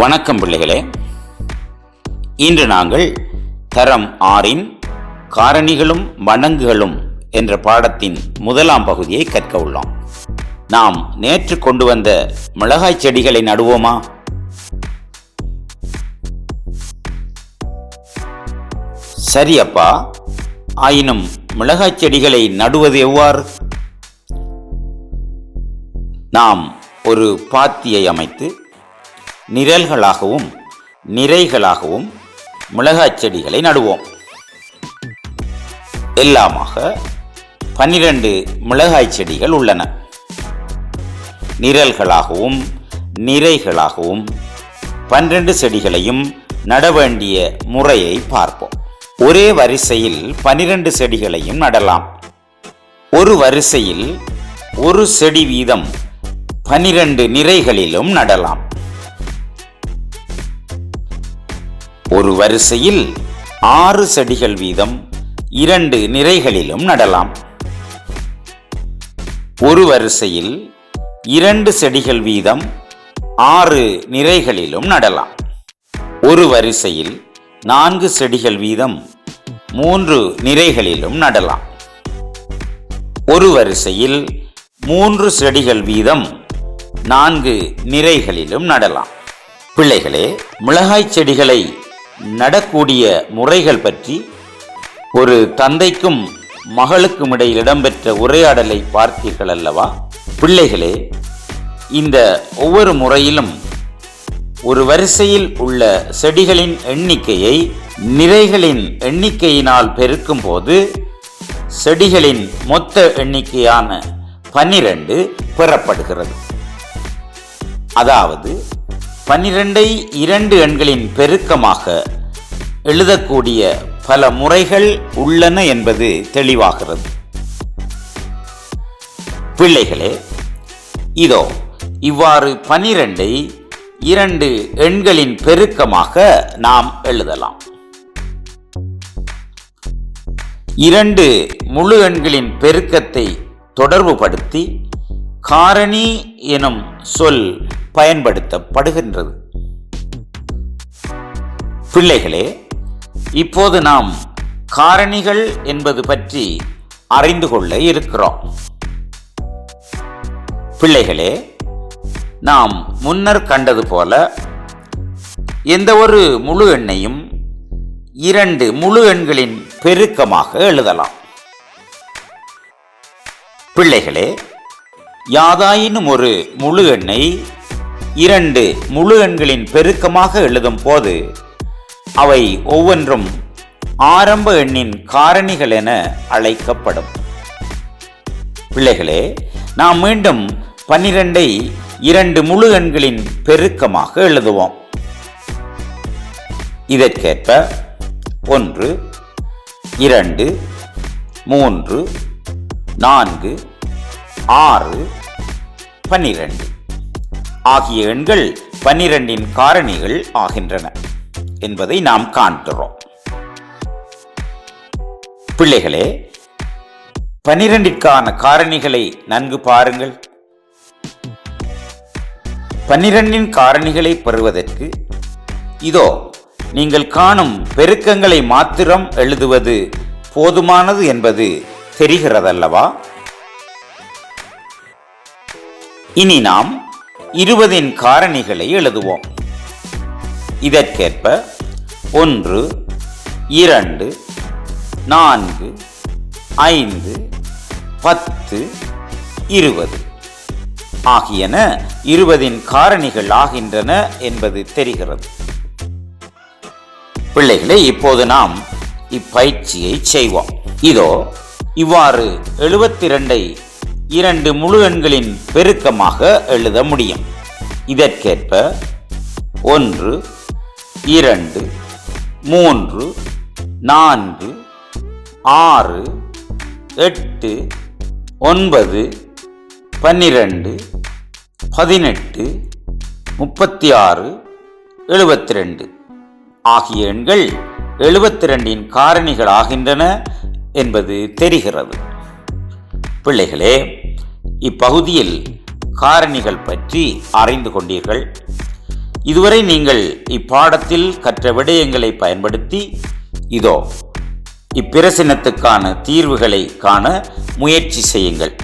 வணக்கம் பிள்ளைகளே. இன்று நாங்கள் தரம் 6 காரணிகளும் மடங்குகளும் என்ற பாடத்தின் முதலாம் பகுதியை கற்க உள்ளோம். நாம் நேற்று கொண்டு வந்த மிளகாய் செடிகளை நடுவோமா? சரி அப்பா, ஆயினும் மிளகாய் செடிகளை நடுவது எவ்வாறு? நாம் ஒரு பாத்தியை அமைத்து நிழல்களாகவும் நிறைகளாகவும் மிளகாய் செடிகளை நடுவோம். எல்லாமாக 12 மிளகாய் செடிகள் உள்ளன. நிழல்களாகவும் நிறைகளாகவும் 12 செடிகளையும் நட வேண்டிய முறையை பார்ப்போம். ஒரே வரிசையில் 12 செடிகளையும் நடலாம். ஒரு வரிசையில் ஒரு செடி வீதம் 12 நிறைகளிலும் நடலாம். ஒரு வரிசையில் 6 செடிகள் வீதம் 2 நிறைகளிலும் நடலாம். ஒரு வரிசையில் 2 செடிகள் வீதம் 6 நிறைகளிலும் நடலாம். ஒரு வரிசையில் 4 செடிகள் வீதம் 3 நிறைகளிலும் நடலாம். ஒரு வரிசையில் 3 செடிகள் வீதம் 4 நிறைகளிலும் நடலாம். பிள்ளைகளே, மிளகாய் செடிகளை நடக்கூடிய முறைகள் பற்றி ஒரு தந்தைக்கும் மகளுக்கும் இடையில் இடம்பெற்ற உரையாடலை பார்த்தீர்கள் அல்லவா? பிள்ளைகளே, இந்த ஒவ்வொரு முறையிலும் ஒரு வரிசையில் உள்ள செடிகளின் எண்ணிக்கையை நிறைகளின் எண்ணிக்கையினால் பெருக்கும் போது செடிகளின் மொத்த எண்ணிக்கையான 12 பெறப்படுகிறது. அதாவது 12ஐ 2 எண்களின் பெருக்கமாக எழுதக்கூடிய பல முறைகள் உள்ளன என்பது தெளிவாகிறது. பிள்ளைகளே, இதோ இவ்வாறு 12ஐ 2 எண்களின் பெருக்கமாக நாம் எழுதலாம். 2 முழு எண்களின் பெருக்கத்தை தொடர்புபடுத்தி காரணி எனும் சொல் பயன்படுத்தப்படுகின்றது. பிள்ளைகளே, இப்போது நாம் காரணிகள் என்பது பற்றி அறிந்து கொள்ள இருக்கிறோம். பிள்ளைகளே, நாம் முன்னர் கண்டது போல எந்த ஒரு முழு எண்ணையும் 2 முழு எண்களின் பெருக்கமாக எழுதலாம். பிள்ளைகளே, யாதாயினும் ஒரு முழு எண்ணை 2 முழு எண்களின் பெருக்கமாக எழுதும் போது அவை ஒவ்வொன்றும் ஆரம்ப எண்ணின் காரணிகள் என அழைக்கப்படும். பிள்ளைகளே, நாம் மீண்டும் 12ஐ 2 முழு எண்களின் பெருக்கமாக எழுதுவோம். இதற்கேற்ப 1, 2, 3, 4, 6, 12 ஆகிய எண்கள் 12இன் காரணிகள் ஆகின்றன என்பதை நாம் காண்கிறோம். பிள்ளைகளே, 12ற்கான காரணிகளை நன்கு பாருங்கள். 12இன் காரணிகளை பெறுவதற்கு இதோ நீங்கள் காணும் பெருக்கங்களை மாத்திரம் எழுதுவது போதுமானது என்பது தெரிகிறதல்லவா? இனி நாம் 20இன் காரணிகளை எழுதுவோம். இதற்கேற்ப 1, 2, 4, 5, 10, 20 ஆகியன 20இன் காரணிகள் ஆகின்றன என்பது தெரிகிறது. பிள்ளைகளே, இப்போது நாம் இப்பயிற்சியை செய்வோம். இதோ இவ்வாறு 72ஐ 2 முழு எண்களின் பெருக்கமாக எழுத முடியும். இதற்கேற்ப 1, 2, 3, 4, 6, 8, 9, 12, 18, 36, 72 ஆகிய எண்கள் 72இன் காரணிகள் ஆகின்றன என்பது தெரிகிறது. பிள்ளைகளே, இப்பகுதியில் காரணிகள் பற்றி அறிந்து கொண்டீர்கள். இதுவரை நீங்கள் இப்பாடத்தில் கற்ற விடயங்களை பயன்படுத்தி இதோ இப்பிரசினத்துக்கான தீர்வுகளை காண முயற்சி செய்யுங்கள்.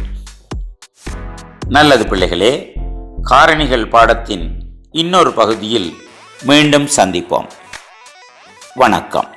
நல்லது பிள்ளைகளே, காரணிகள் பாடத்தின் இன்னொரு பகுதியில் மீண்டும் சந்திப்போம். வணக்கம்.